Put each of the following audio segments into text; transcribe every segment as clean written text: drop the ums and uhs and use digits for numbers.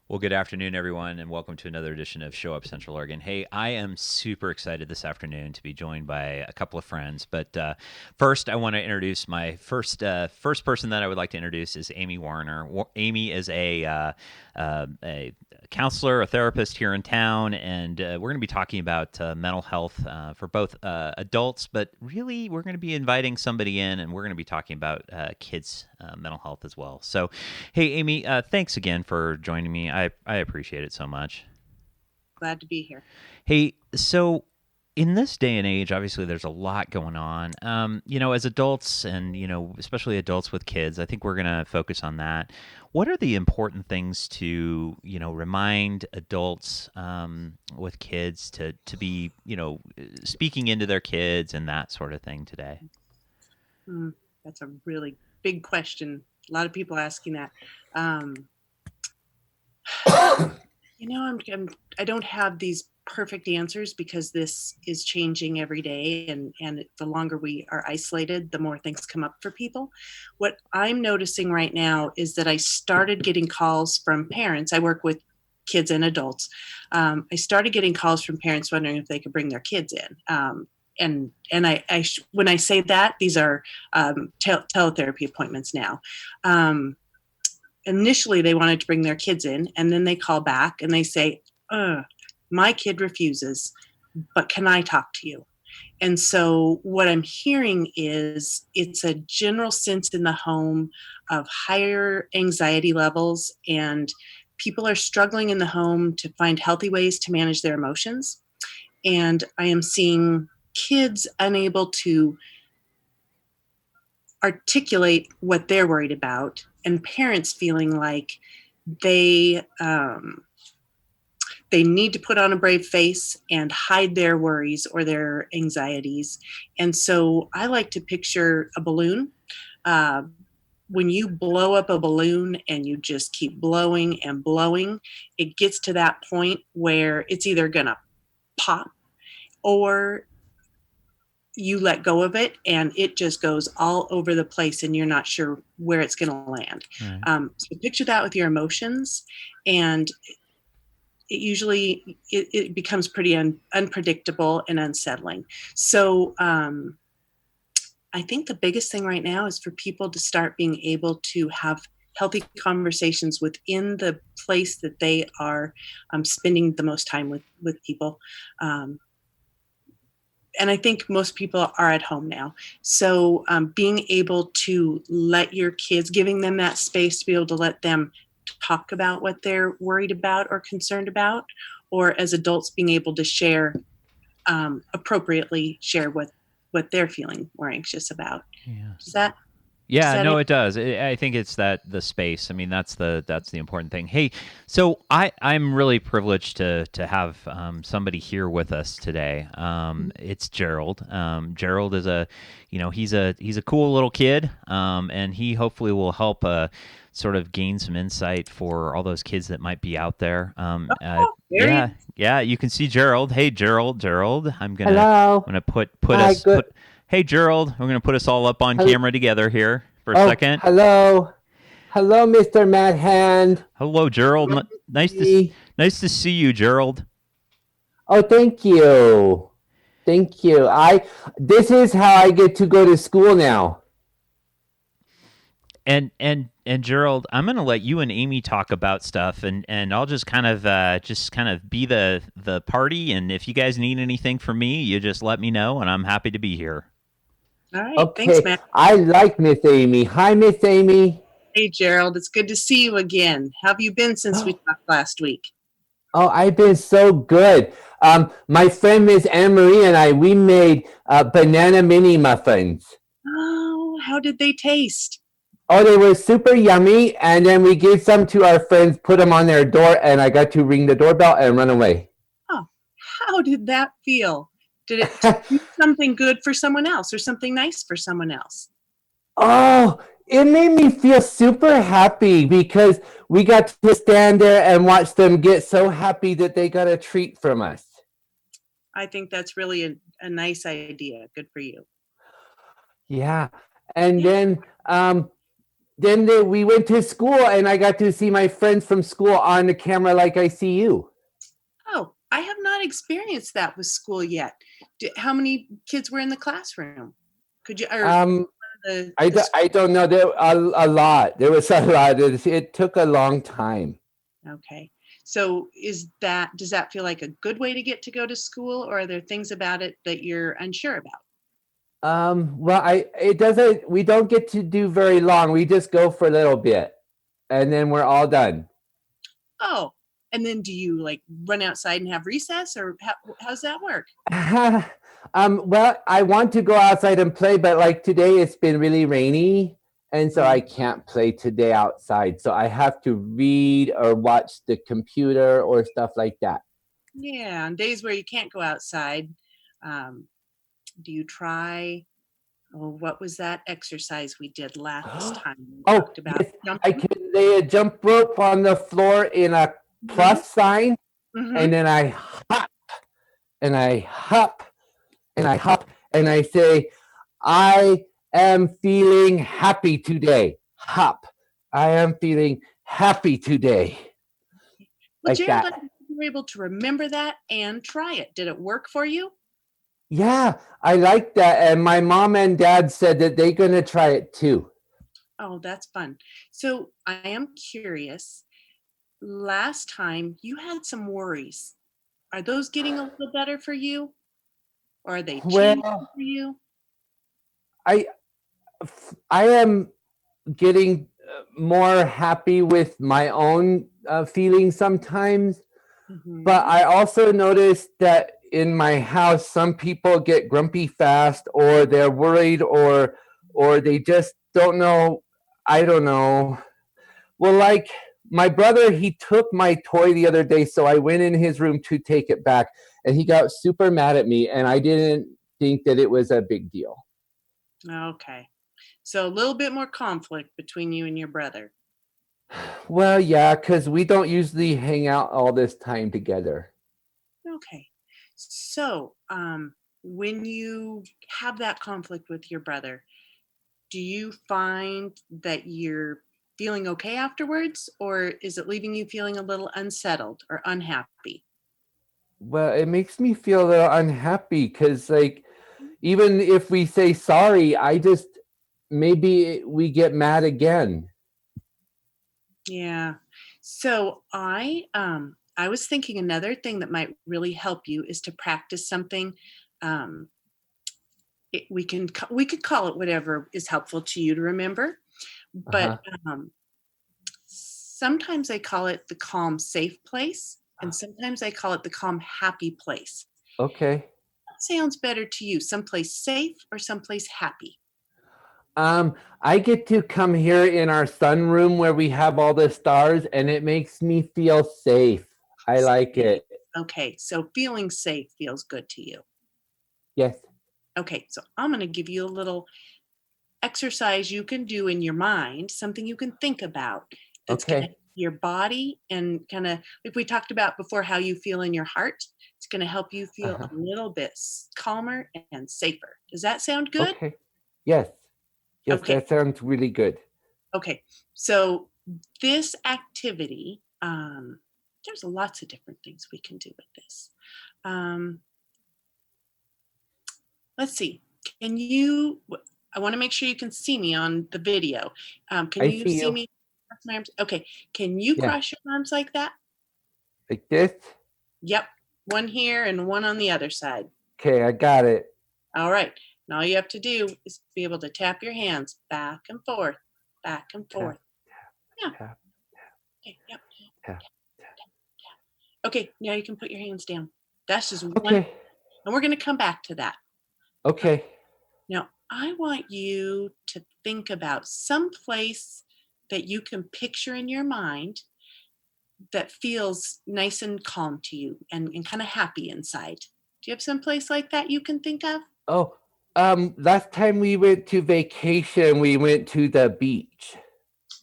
Well, good afternoon, everyone, and welcome to another edition of Show Up Central Oregon. Hey, I am super excited this afternoon to be joined by a couple of friends. But first, I want to introduce my first person that I would like to introduce is Amy Warner. Amy is a counselor, a therapist here in town, and we're going to be talking about mental health for both adults, but really, we're going to be inviting somebody in, and we're going to be talking about kids' mental health as well. So, hey, Amy, thanks again for joining me. I appreciate it so much. Glad to be here. Hey, so in this day and age, obviously there's a lot going on. As adults and, especially adults with kids, I think we're going to focus on that. What are the important things to, remind adults with kids to be, speaking into their kids and that sort of thing today? Mm, that's a really big question. A lot of people asking that. Um, I don't have these perfect answers because this is changing every day, and the longer we are isolated, the more things come up for people. What I'm noticing right now is that I started getting calls from parents. I work with kids and adults. I started getting calls from parents wondering if they could bring their kids in. When I say that, these are teletherapy appointments now. Initially they wanted to bring their kids in, and then they call back and they say, my kid refuses, but can I talk to you? And so what I'm hearing is it's a general sense in the home of higher anxiety levels, and people are struggling in the home to find healthy ways to manage their emotions. And I am seeing kids unable to articulate what they're worried about, and parents feeling like they they need to put on a brave face and hide their worries or their anxieties. And so I like to picture a balloon. Uh, when you blow up a balloon and you just keep blowing and blowing, it gets to that point where it's either going to pop, or you let go of it and it just goes all over the place and you're not sure where it's going to land. Right. So picture that with your emotions, and it becomes pretty unpredictable and unsettling. So I think the biggest thing right now is for people to start being able to have healthy conversations within the place that they are spending the most time with people. And I think most people are at home now. So being able to let your kids, giving them that space to be able to let them talk about what they're worried about or concerned about, or as adults being able to share, appropriately share what they're feeling or anxious about. Yeah. Does that does Yeah, that no, answer? it does. I think it's that the space. I mean, that's the important thing. Hey, so I'm really privileged to have somebody here with us today. It's Gerald. Gerald is he's a cool little kid, and he hopefully will help sort of gain some insight for all those kids that might be out there. Oh, Yeah, very. yeah, you can see Gerald. Hey, Gerald. Hello. I'm gonna put Hi. us Good. put Hey, Gerald, we're going to put us all up on Hel- camera together here for a oh, second. hello. Hello, Mr. Mad Hand. Hello, Gerald. Me. Nice to see you, Gerald. Oh, thank you. Thank you. This is how I get to go to school now. And Gerald, I'm going to let you and Amy talk about stuff, and I'll just kind of be the party. And if you guys need anything from me, you just let me know, and I'm happy to be here. All right. Thanks, Okay. Matt. I like Miss Amy. Hi, Miss Amy. Hey, Gerald. It's good to see you again. How have you been since we talked last week? Oh, I've been so good. My friend Miss Anne Marie and we made banana mini muffins. Oh, how did they taste? Oh, they were super yummy. And then we gave some to our friends, put them on their door, and I got to ring the doorbell and run away. Oh, how did that feel? Did it do something good for someone else or something nice for someone else? Oh, it made me feel super happy because we got to stand there and watch them get so happy that they got a treat from us. I think that's really a nice idea. Good for you. Yeah. And Yeah. then we went to school and I got to see my friends from school on the camera like I see you. Oh, I have not experienced that with school yet. How many kids were in the classroom? Could you, or I don't know. There a lot. There was a lot. It took a long time. okay. So does that feel like a good way to go to school, or are there things about it that you're unsure about? Well, it doesn't. We don't get to do very long. We just go for a little bit, and then we're all done. Oh, and then do you like run outside and have recess, or how's that work? Well, I want to go outside and play, but like today it's been really rainy, and so I can't play today outside. So I have to read or watch the computer or stuff like that. Yeah, on days where you can't go outside, do you try? Oh, what was that exercise we did last time? We talked about yes, I jumping. can lay a jump rope on the floor in a plus sign, and then I hop, and I hop, and I hop, and I say, I am feeling happy today. Hop. I am feeling happy today. Well, Like Gerald, that. you were able to remember that and try it. Did it work for you? Yeah, I like that. And my mom and dad said that they're going to try it too. Oh, that's fun. So I am curious. Last time you had some worries. Are those getting a little better for you? Or are they changing Well, for you? I I am getting more happy with my own feelings sometimes, but I also noticed that in my house some people get grumpy fast, or they're worried, or they just don't know. I don't know. Well, like my brother, he took my toy the other day, so I went in his room to take it back, and he got super mad at me, and I didn't think that it was a big deal. Okay. So a little bit more conflict between you and your brother. Well, yeah, because we don't usually hang out all this time together. Okay. So, when you have that conflict with your brother, do you find that you're feeling okay afterwards, or is it leaving you feeling a little unsettled or unhappy? Well, it makes me feel a little unhappy because, like, even if we say sorry, I just maybe we get mad again. Yeah. So I was thinking another thing that might really help you is to practice something. Um, we could call it whatever is helpful to you to remember, but Uh-huh. sometimes I call it the calm, safe place, and sometimes I call it the calm, happy place. Okay. What sounds better to you? Someplace safe or someplace happy? I get to come here in our sunroom where we have all the stars, and it makes me feel safe. I like Safe. it. Okay, so feeling safe feels good to you. Yes. Okay, so I'm going to give you a little exercise you can do in your mind, something you can think about that's going to Okay. your body and kind of like we talked about before, how you feel in your heart. It's going to help you feel Uh-huh. a little bit calmer and safer. Does that sound good? Okay. Yes. Yes, Okay. that sounds really good. Okay. So this activity, there's lots of different things we can do with this. Um, let's see. Can you? I want to make sure you can see me on the video. Can I you see see you. me? Cross my arms. Okay. Can you Yeah. cross your arms like that? Like this. Yep. One here and one on the other side. Okay, I got it. All right. And all you have to do is be able to tap your hands back and forth, back and Tap, forth. Yeah. tap, Okay. Yep. tap. Okay. Now you can put your hands down. That's just one. Okay. And we're going to come back to that. Okay. Now, I want you to think about some place that you can picture in your mind that feels nice and calm to you and kind of happy inside. Do you have some place like that you can think of? Oh, last time we went to vacation, we went to the beach.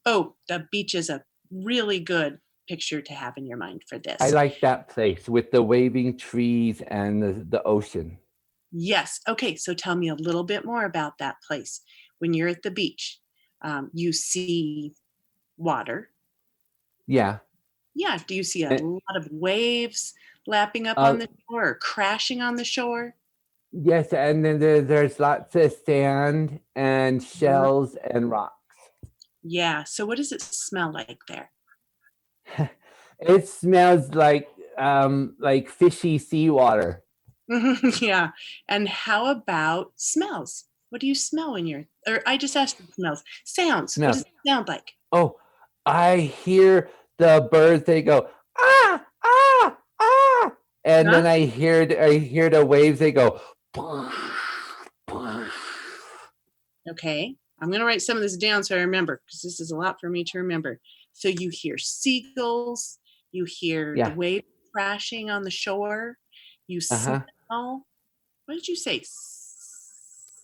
Oh, the beach is a really good picture to have in your mind for I this. like that place with the waving trees and the ocean. Yes. Okay. So tell me a little bit more about that place when you're at the beach. You see water. Yeah. Yeah. Do you see a And, lot of waves lapping up uh, on the shore or crashing on the shore? yes, and then there's lots of sand and Mhm. shells and rocks. Yeah. So what does it smell like there? It smells like fishy seawater. Yeah. And how about smells? What do you smell when you're, or I just asked you smells. Sounds. What Smells. does it sound like? Oh, I hear the birds. They go ah ah ah, and Huh? then I hear the waves. They go. Okay. I'm going to write some of this down so I remember because this is a lot for me to remember. So you hear seagulls, you hear the Yeah. waves crashing on the shore, you Uh-huh. smell, what did you say?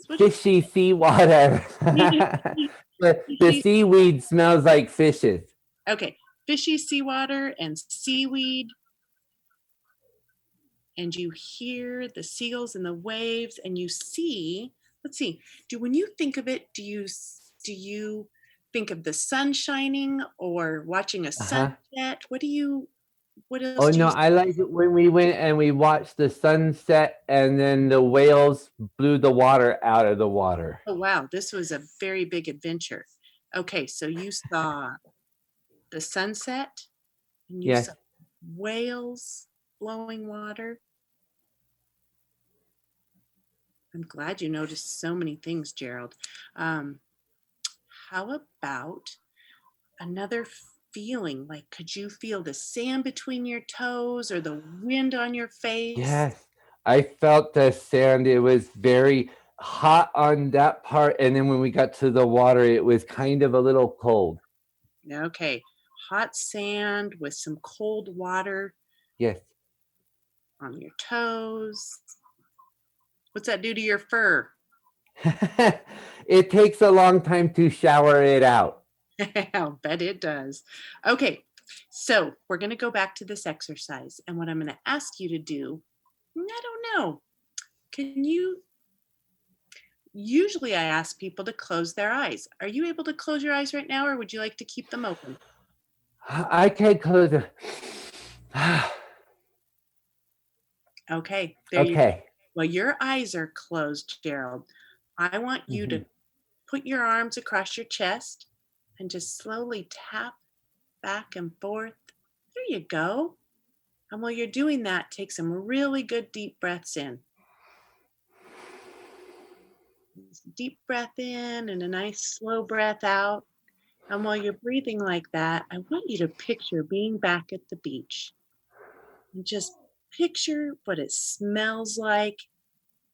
What did Fishy seawater. you The fishy, seaweed smells like fishes. okay, fishy seawater and seaweed, and you hear the seagulls and the waves, and you see. Let's see. When you think of it, do you think of the sun shining or watching a Uh-huh. sunset? What else Oh do no, you? I like it when we went and we watched the sunset and then the whales blew the water out of the water. Oh wow, this was a very big adventure. Okay, so you saw the sunset and you Yes. saw whales blowing water. I'm glad you noticed so many things, Gerald. Um, how about another feeling? Like, could you feel the sand between your toes or the wind on your face? Yes. I felt the sand. It was very hot on that part. And then when we got to the water, it was kind of a little cold. Okay, hot sand with some cold water Yes. on your toes. What's that do to your fur? It takes a long time to shower it out. I'll bet it does. Okay, so we're going to go back to this exercise. And what I'm going to ask you to do, I don't know. Can you? Usually I ask people to close their eyes. Are you able to close your eyes right now, or would you like to keep them open? I can't close it. Okay, there you go. Okay. Well, your eyes are closed, Gerald. I want you Mhm. to put your arms across your chest and just slowly tap back and forth. There you go. And while you're doing that, take some really good deep breaths in. Deep breath in and a nice slow breath out. And while you're breathing like that, I want you to picture being back at the beach and just picture what it smells like.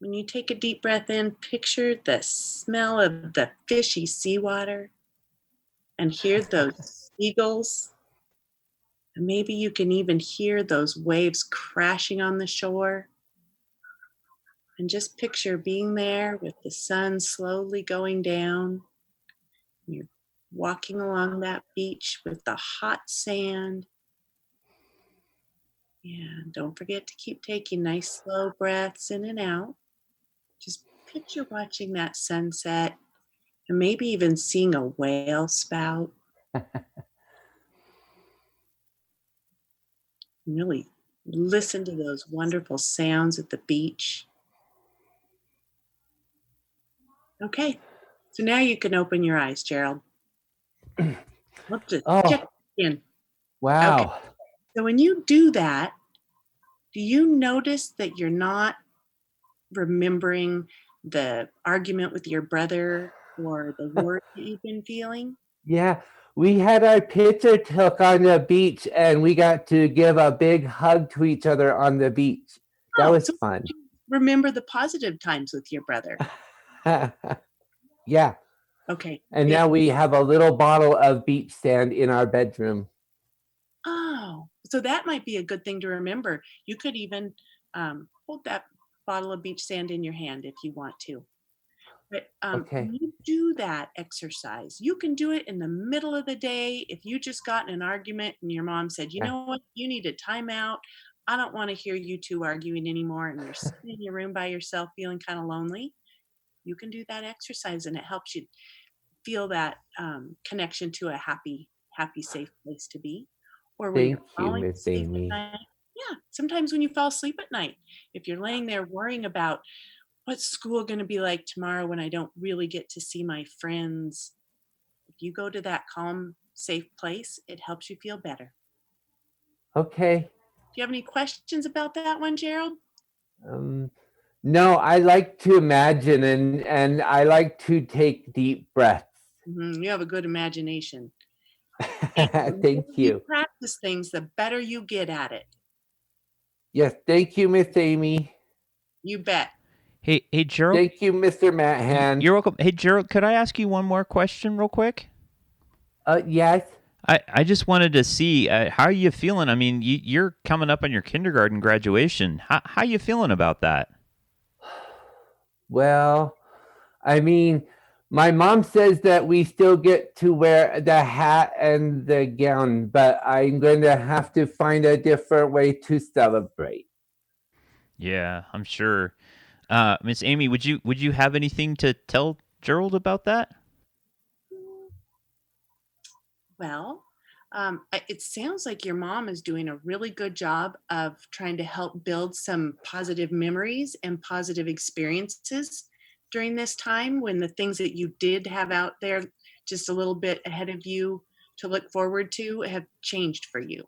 When you take a deep breath in, picture the smell of the fishy seawater and hear those seagulls. And maybe you can even hear those waves crashing on the shore. And just picture being there with the sun slowly going down. You're walking along that beach with the hot sand. And don't forget to keep taking nice slow breaths in and out. Just picture watching that sunset and maybe even seeing a whale spout. Really listen to those wonderful sounds at the beach. Okay, so now you can open your eyes, Gerald. Let's just check Oh, in. Okay, wow. so when you do that, do you notice that you're not remembering the argument with your brother or the worry that you've been feeling? Yeah, we had our picture took on the beach and we got to give a big hug to each other on the beach. That Oh, was so fun. you remember the positive times with your brother. Yeah, Okay. and now we have a little bottle of beach sand in our bedroom. Oh, so that might be a good thing to remember. You could even hold that bottle of beach sand in your hand if you want to. But Okay. when you do that exercise, you can do it in the middle of the day. If you just got in an argument and your mom said, you Yeah. know what, you need a timeout. I don't want to hear you two arguing anymore. And you're sitting in your room by yourself feeling kind of lonely. You can do that exercise and it helps you feel that connection to a happy, safe place to be, or when you're Thank you, falling Miss asleep at Amy. night. Yeah, sometimes when you fall asleep at night, if you're laying there worrying about what's school going to be like tomorrow when I don't really get to see my friends, if you go to that calm, safe place, it helps you feel better. Okay. Do you have any questions about that one, Gerald? No, I like to imagine and I like to take deep breaths. You have a good imagination. And the more Thank you you. practice things, the better you get at it. Yes, thank you, Miss Amy. You bet. Hey, Gerald. Thank you, Mr. Matt Hand. You're welcome. Hey, Gerald, could I ask you one more question real quick? Yes. I just wanted to see how are you feeling? I mean, you're coming up on your kindergarten graduation. How you feeling about that? Well, I mean, my mom says that we still get to wear the hat and the gown, but I'm going to have to find a different way to celebrate. Yeah, I'm sure. Miss Amy, would you have anything to tell Gerald about that? Well, it sounds like your mom is doing a really good job of trying to help build some positive memories and positive experiences during this time when the things that you did have out there just a little bit ahead of you to look forward to have changed for you.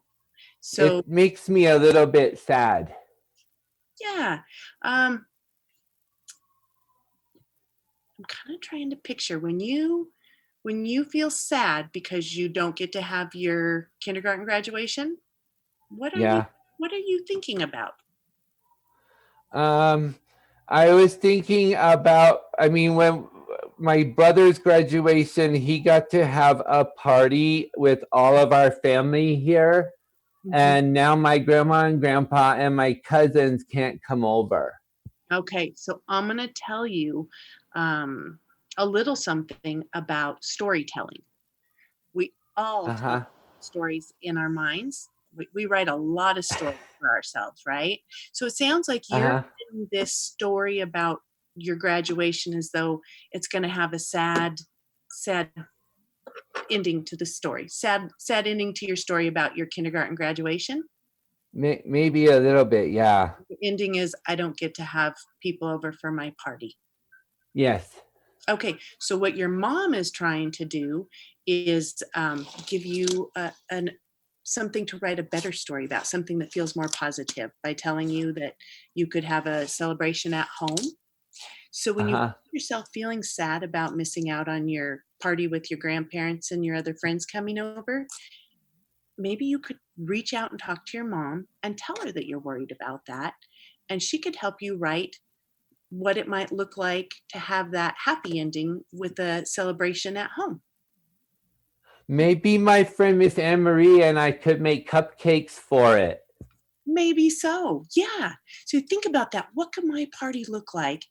So, It makes me a little bit sad. yeah, I'm kind of trying to picture when you feel sad because you don't get to have your kindergarten graduation. What are you Yeah. what are you thinking about? Um, I was thinking about, I mean, when my brother's graduation, he got to have a party with all of our family here. And now my grandma and grandpa and my cousins can't come over. Okay, so I'm going to tell you um, a little something about storytelling. We all tell Uh-huh. stories in our minds. We write a lot of stories for ourselves, right? So it sounds like you're Uh-huh. telling this story about your graduation as though it's going to have a sad ending to the story. Sad ending to your story about your kindergarten graduation. Maybe a little bit, yeah. The ending is I don't get to have people over for my party. Yes. Okay, so what your mom is trying to do is give you something to write a better story about, something that feels more positive by telling you that you could have a celebration at home. So when you Uh-huh. find yourself feeling sad about missing out on your party with your grandparents and your other friends coming over, maybe you could reach out and talk to your mom and tell her that you're worried about that. And she could help you write what it might look like to have that happy ending with a celebration at home. Maybe my friend Miss Anne Marie and I could make cupcakes for it. Maybe so. Yeah. So think about that. What could my party look like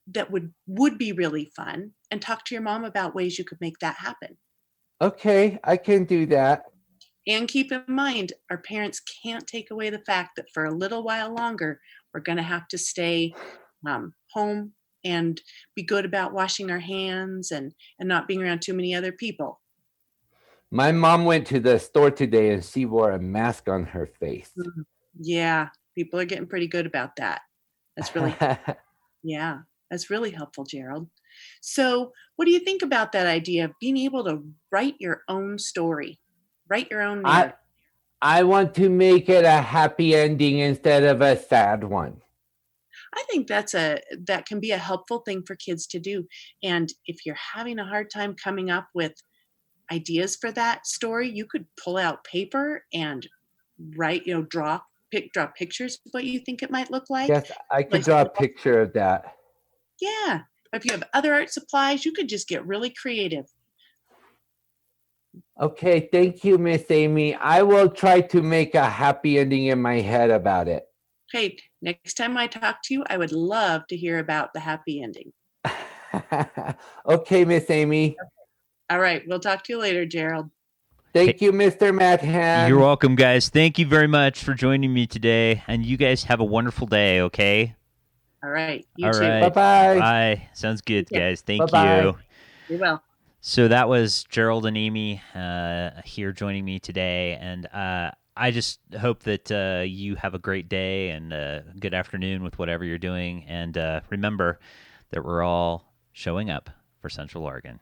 that would be really fun? And talk to your mom about ways you could make that happen. Okay, I can do that. And keep in mind, our parents can't take away the fact that for a little while longer, we're going to have to stay home and be good about washing our hands and not being around too many other people. My mom went to the store today and she wore a mask on her face. Yeah, people are getting pretty good about that. That's really, yeah, that's really helpful, Gerald. So, what do you think about that idea of being able to write your own story, write your own I narrative? I want to make it a happy ending instead of a sad one. I think that can be a helpful thing for kids to do. And if you're having a hard time coming up with ideas for that story, you could pull out paper and write, draw pictures of what you think it might look like. Yes, I could Place draw a it all. picture of that. Yeah. If you have other art supplies, you could just get really creative. Okay, thank you, Miss Amy. I will try to make a happy ending in my head about it. Hey, next time I talk to you, I would love to hear about the happy ending. Okay, Miss Amy. All right. We'll talk to you later, Gerald. Thank Hey, you, Mr. you're Mathan. welcome, guys. Thank you very much for joining me today, and you guys have a wonderful day. Okay. All right. You All too. right. Bye-bye. Bye. Sounds good, Okay. guys. Thank Bye-bye. you. Be well. So that was Gerald and Amy here joining me today, and I just hope that you have a great day and a good afternoon with whatever you're doing, and remember that we're all showing up for Central Oregon.